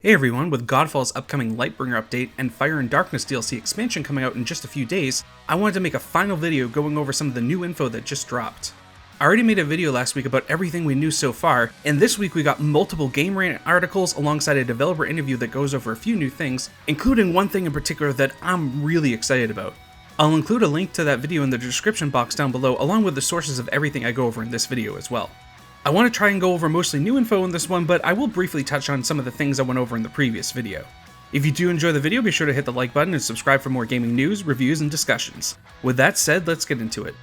Hey everyone, with Godfall's upcoming Lightbringer update and Fire and Darkness DLC expansion coming out in just a few days, I wanted to make a final video going over some of the new info that just dropped. I already made a video last week about everything we knew so far, and this week we got multiple Gamerant articles alongside a developer interview that goes over a few new things, including one thing in particular that I'm really excited about. I'll include a link to that video in the description box down below along with the sources of everything I go over in this video as well. I want to try and go over mostly new info in this one, but I will briefly touch on some of the things I went over in the previous video. If you do enjoy the video, be sure to hit the like button and subscribe for more gaming news, reviews, and discussions. With that said, let's get into it.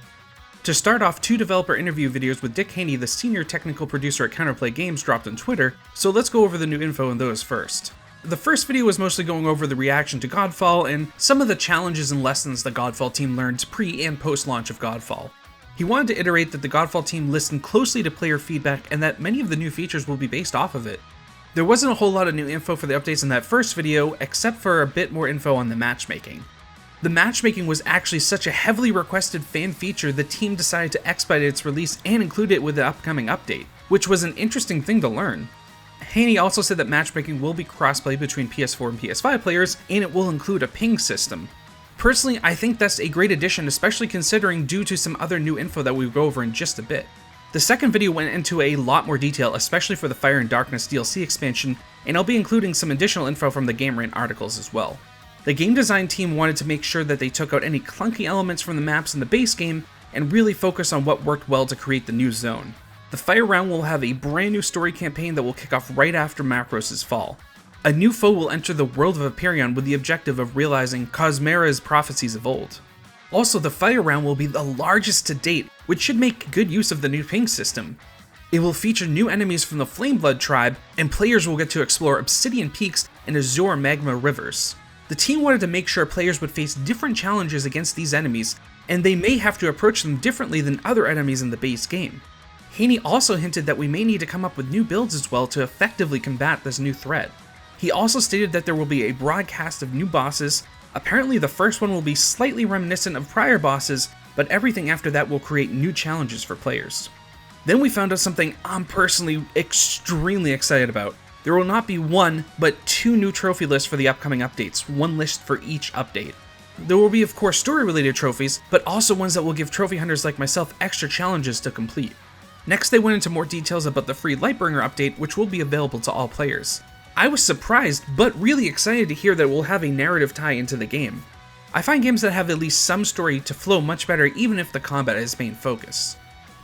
To start off, 2 developer interview videos with Dick Haney, the senior technical producer at Counterplay Games, dropped on Twitter, so let's go over the new info in those first. The first video was mostly going over the reaction to Godfall and some of the challenges and lessons the Godfall team learned pre- and post-launch of Godfall. He wanted to iterate that the Godfall team listened closely to player feedback and that many of the new features will be based off of it. There wasn't a whole lot of new info for the updates in that first video, except for a bit more info on the matchmaking. The matchmaking was actually such a heavily requested fan feature, the team decided to expedite its release and include it with the upcoming update, which was an interesting thing to learn. Haney also said that matchmaking will be crossplay between PS4 and PS5 players, and it will include a ping system. Personally, I think that's a great addition, especially considering due to some other new info that we'll go over in just a bit. The second video went into a lot more detail, especially for the Fire and Darkness DLC expansion, and I'll be including some additional info from the Gamerant articles as well. The game design team wanted to make sure that they took out any clunky elements from the maps in the base game and really focus on what worked well to create the new zone. The Fire round will have a brand new story campaign that will kick off right after Macros' fall. A new foe will enter the world of Hyperion with the objective of realizing Cosmera's prophecies of old. Also, the Fire round will be the largest to date, which should make good use of the new ping system. It will feature new enemies from the Flameblood tribe, and players will get to explore Obsidian Peaks and Azure Magma Rivers. The team wanted to make sure players would face different challenges against these enemies, and they may have to approach them differently than other enemies in the base game. Haney also hinted that we may need to come up with new builds as well to effectively combat this new threat. He also stated that there will be a broadcast of new bosses. Apparently the first one will be slightly reminiscent of prior bosses, but everything after that will create new challenges for players. Then we found out something I'm personally extremely excited about. There will not be 1, but 2 new trophy lists for the upcoming updates, 1 list for each update. There will be of course story-related trophies, but also ones that will give trophy hunters like myself extra challenges to complete. Next they went into more details about the free Lightbringer update, which will be available to all players. I was surprised, but really excited to hear that it will have a narrative tie into the game. I find games that have at least some story to flow much better even if the combat is main focus.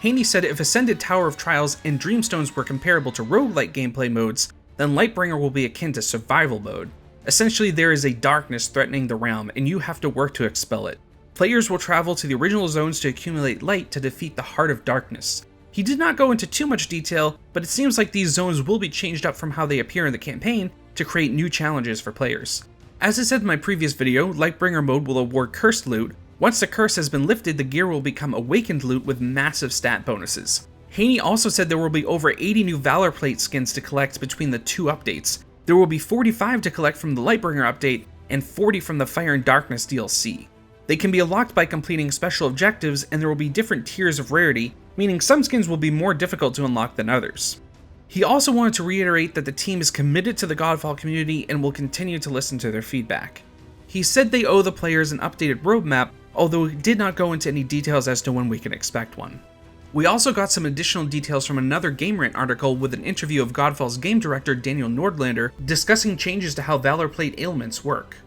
Haney said if Ascended Tower of Trials and Dreamstones were comparable to roguelike gameplay modes, then Lightbringer will be akin to survival mode. Essentially, there is a darkness threatening the realm, and you have to work to expel it. Players will travel to the original zones to accumulate light to defeat the Heart of Darkness. He did not go into too much detail, but it seems like these zones will be changed up from how they appear in the campaign to create new challenges for players. As I said in my previous video, Lightbringer mode will award cursed loot. Once the curse has been lifted, the gear will become awakened loot with massive stat bonuses. Haney also said there will be over 80 new Valorplate skins to collect between the 2 updates. There will be 45 to collect from the Lightbringer update and 40 from the Fire and Darkness DLC. They can be unlocked by completing special objectives, and there will be different tiers of rarity, meaning some skins will be more difficult to unlock than others. He also wanted to reiterate that the team is committed to the Godfall community and will continue to listen to their feedback. He said they owe the players an updated roadmap, although he did not go into any details as to when we can expect one. We also got some additional details from another Gamerant article with an interview of Godfall's game director Daniel Nordlander discussing changes to how Valorplate ailments work.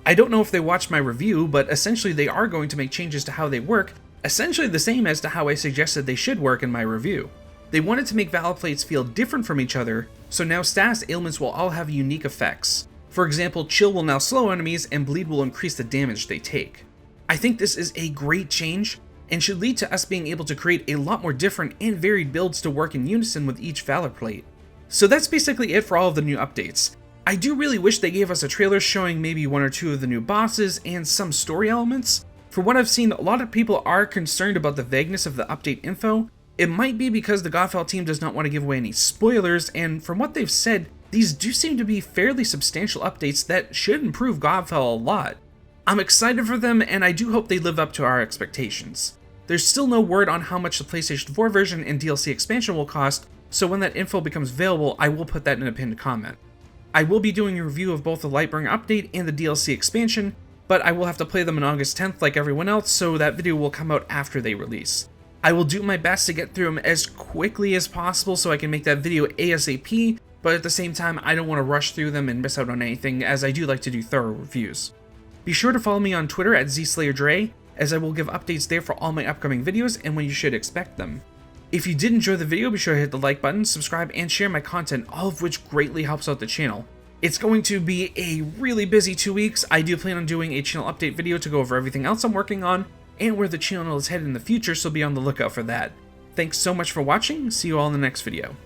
I don't know if they watched my review, but essentially they are going to make changes to how they work, essentially the same as to how I suggested they should work in my review. They wanted to make Valorplates feel different from each other, so now status ailments will all have unique effects. For example, chill will now slow enemies and bleed will increase the damage they take. I think this is a great change, and should lead to us being able to create a lot more different and varied builds to work in unison with each Valorplate. So that's basically it for all of the new updates. I do really wish they gave us a trailer showing maybe 1 or 2 of the new bosses and some story elements. For what I've seen, a lot of people are concerned about the vagueness of the update info. It might be because the Godfall team does not want to give away any spoilers, and from what they've said, these do seem to be fairly substantial updates that should improve Godfall a lot. I'm excited for them, and I do hope they live up to our expectations. There's still no word on how much the PlayStation 4 version and DLC expansion will cost, so when that info becomes available, I will put that in a pinned comment. I will be doing a review of both the Lightbringer update and the DLC expansion, but I will have to play them on August 10th like everyone else, so that video will come out after they release. I will do my best to get through them as quickly as possible so I can make that video ASAP, but at the same time, I don't want to rush through them and miss out on anything, as I do like to do thorough reviews. Be sure to follow me on Twitter at ZSlayerDre, as I will give updates there for all my upcoming videos and when you should expect them. If you did enjoy the video, be sure to hit the like button, subscribe, and share my content, all of which greatly helps out the channel. It's going to be a really busy 2 weeks. I do plan on doing a channel update video to go over everything else I'm working on, and where the channel is headed in the future, so be on the lookout for that. Thanks so much for watching, see you all in the next video.